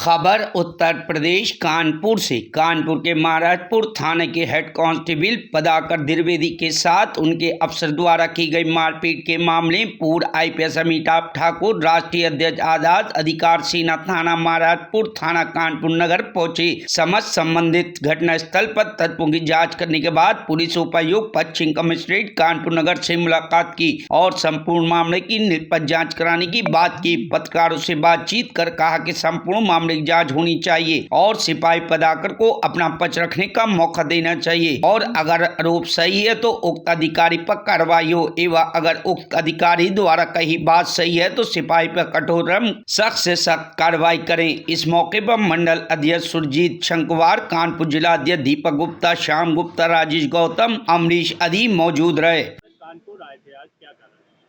खबर उत्तर प्रदेश कानपुर से। कानपुर के महाराजपुर थाने के हेड कांस्टेबल पदाकर द्विवेदी के साथ उनके अफसर द्वारा की गई मारपीट के मामले पूर्व आईपीएस अमिताभ ठाकुर, राष्ट्रीय अध्यक्ष आजाद अधिकार सेना थाना महाराजपुर थाना कानपुर नगर पहुंचे। समस्त संबंधित घटना स्थल पर तथ्यों की जांच करने के बाद पुलिस उपायुक्त पश्चिम कमिश्नरेट कानपुर नगर से मुलाकात की और संपूर्ण मामले की निष्पक्ष जाँच कराने की बात की। पत्रकारों से बातचीत कर कहा कि संपूर्ण मामले की जांच होनी चाहिए और सिपाही पदाकर को अपना पक्ष रखने का मौका देना चाहिए और अगर आरोप सही है तो उक्त अधिकारी पर कार्रवाई हो एवं अगर उक्त अधिकारी द्वारा कही बात सही है तो सिपाही पर कठोर सख्त से सख्त कार्रवाई करें। इस मौके पर मंडल अध्यक्ष सुरजीत शंकवार, कानपुर जिला अध्यक्ष दीपक गुप्ता, श्याम गुप्ता, राजेश गौतम, अमरीश आदि मौजूद रहे। कानपुर आए थे, आज क्या कर रहे हैं?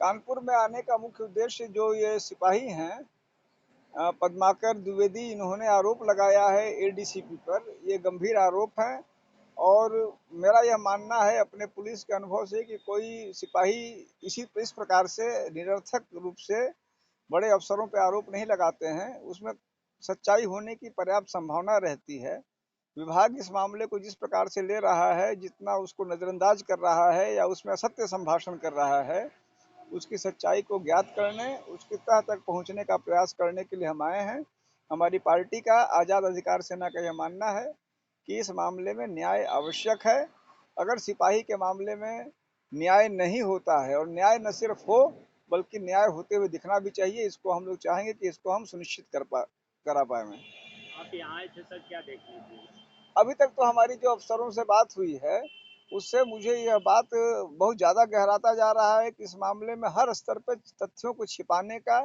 कानपुर में आने का मुख्य उद्देश्य जो ये सिपाही हैं पद्माकर द्विवेदी, इन्होंने आरोप लगाया है एडीसीपी पर। ये गंभीर आरोप है और मेरा यह मानना है अपने पुलिस के अनुभव से कि कोई सिपाही इस प्रकार से निरर्थक रूप से बड़े अफसरों पर आरोप नहीं लगाते हैं। उसमें सच्चाई होने की पर्याप्त संभावना रहती है। विभाग इस मामले को जिस प्रकार से ले रहा है, जितना उसको नज़रअंदाज कर रहा है या उसमें असत्य संभाषण कर रहा है, उसकी सच्चाई को ज्ञात करने, उसकी तह तक पहुंचने का प्रयास करने के लिए हम आए हैं। हमारी पार्टी का, आज़ाद अधिकार सेना का यह मानना है कि इस मामले में न्याय आवश्यक है। अगर सिपाही के मामले में न्याय नहीं होता है और न्याय न सिर्फ हो बल्कि न्याय होते हुए दिखना भी चाहिए, इसको हम लोग चाहेंगे कि इसको हम सुनिश्चित करा पाए। आप यहाँ आए थे सर, क्या देखने थे? अभी तक तो हमारी जो अफसरों से बात हुई है उससे मुझे यह बात बहुत ज़्यादा गहराता जा रहा है कि इस मामले में हर स्तर पर तथ्यों को छिपाने का,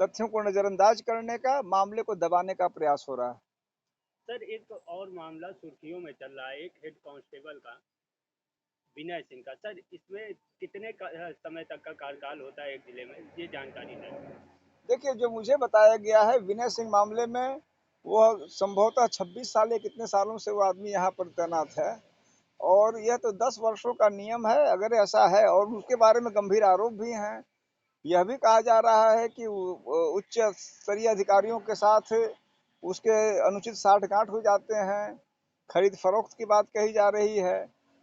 तथ्यों को नज़रअंदाज करने का, मामले को दबाने का प्रयास हो रहा है। सर, एक और मामला सुर्खियों में चल रहा है, एक हेड कांस्टेबल का, विनय सिंह का। सर, इसमें कितने समय तक का कार्यकाल होता है एक जिले में, ये जानकारी है? देखिए, जो मुझे बताया गया है विनय सिंह मामले में, वो संभवतः 26 साल या कितने सालों से वो आदमी यहाँ पर तैनात है और यह तो 10 वर्षों का नियम है अगर ऐसा है, और उसके बारे में गंभीर आरोप भी हैं। यह भी कहा जा रहा है कि उच्च स्तरीय अधिकारियों के साथ उसके अनुचित साठ-गांठ हो जाते हैं, खरीद फरोख्त की बात कही जा रही है।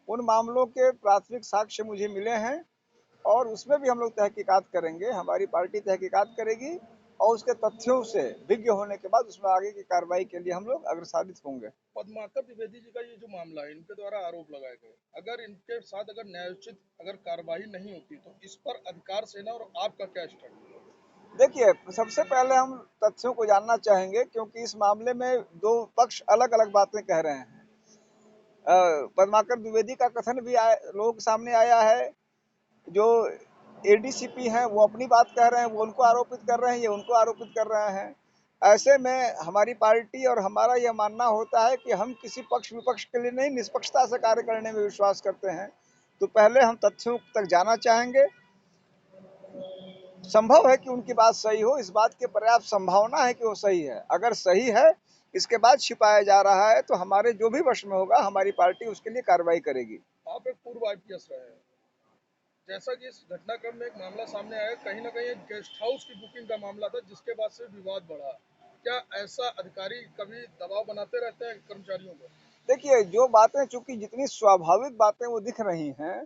उन मामलों के प्राथमिक साक्ष्य मुझे मिले हैं और उसमें भी हम लोग तहकीकात करेंगे। हमारी पार्टी तहकीकात करेगी और उसके तथ्यों से विज्ञ होने के बाद उसमें आगे की कार्रवाई के लिए हम लोग अग्रसारित होंगे। पद्माकर द्विवेदी जी का ये जो मामला है, इनके द्वारा आरोप लगाए गए, अगर इनके साथ अगर न्यायोचित अगर कार्रवाई नहीं होती तो इस पर अधिकार सेना और आपका क्या स्टैंड? देखिए, सबसे पहले हम तथ्यों को जानना चाहेंगे क्योंकि इस मामले में दो पक्ष अलग अलग बातें कह रहे हैं। पद्माकर द्विवेदी का कथन भी लोगों के सामने आया है, जो एडीसीपी हैं वो अपनी बात कह रहे हैं, वो उनको आरोपित कर रहे हैं, ये उनको आरोपित कर रहे हैं। ऐसे में हमारी पार्टी और हमारा यह मानना होता है कि हम किसी पक्ष विपक्ष के लिए नहीं, निष्पक्षता से कार्य करने में विश्वास करते हैं। तो पहले हम तथ्यों तक जाना चाहेंगे। संभव है कि उनकी बात सही हो, इस बात की पर्याप्त संभावना है कि वो सही है। अगर सही है, इसके बाद छिपाया जा रहा है तो हमारे जो भी वश में होगा हमारी पार्टी उसके लिए कार्रवाई करेगी। आप एक पूर्व आईपीएस रहे हैं, जैसा कि इस घटनाक्रम में एक मामला सामने आया, कहीं ना कहीं एक गेस्ट हाउस की बुकिंग का मामला था जिसके बाद से विवाद बढ़ा। क्या ऐसा अधिकारी कभी दबाव बनाते रहते हैं कर्मचारियों पर? देखिए, जो बातें चूंकि जितनी स्वाभाविक बातें वो दिख रही हैं,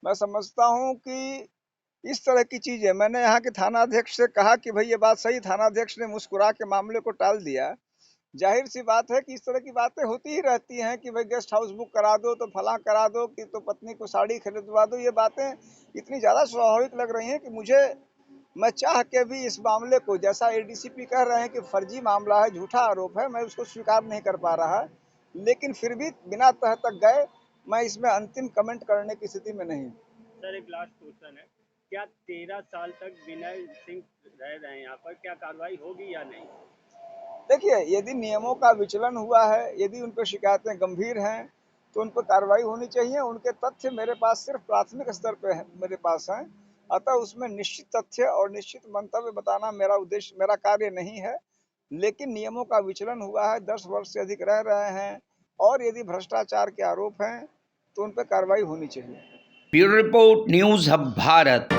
मैं समझता हूं कि इस तरह की चीजें, मैंने यहाँ के थानाध्यक्ष से कहा कि भाई ये बात सही, थानाध्यक्ष ने मुस्कुरा के मामले को टाल दिया। जाहिर सी बात है कि इस तरह की बातें होती ही रहती हैं कि भाई गेस्ट हाउस बुक करा दो तो फलां करा दो कि तो पत्नी को साड़ी खरीदवा दो। ये बातें इतनी ज़्यादा स्वाभाविक लग रही हैं कि मैं चाह के भी इस मामले को, जैसा एडीसीपी कह रहे हैं कि फर्जी मामला है, झूठा आरोप है, मैं उसको स्वीकार नहीं कर पा रहा। लेकिन फिर भी बिना तह तक गए मैं इसमें अंतिम कमेंट करने की स्थिति में नहीं। सर, एक लास्ट क्वेश्चन है, क्या 13 साल तक विनय सिंह रह रहे हैं यहाँ पर, क्या कार्रवाई होगी या नहीं? देखिए, यदि नियमों का विचलन हुआ है, यदि उन पर शिकायतें गंभीर हैं तो उन पर कार्रवाई होनी चाहिए। उनके तथ्य मेरे पास सिर्फ प्राथमिक स्तर पे है, मेरे पास हैं। अतः उसमें निश्चित तथ्य और निश्चित मंतव्य बताना मेरा उद्देश्य, मेरा कार्य नहीं है। लेकिन नियमों का विचलन हुआ है, 10 वर्ष से अधिक रह रहे हैं और यदि भ्रष्टाचार के आरोप हैं तो उन पर कार्रवाई होनी चाहिए। Bureau report, news hub Bharat.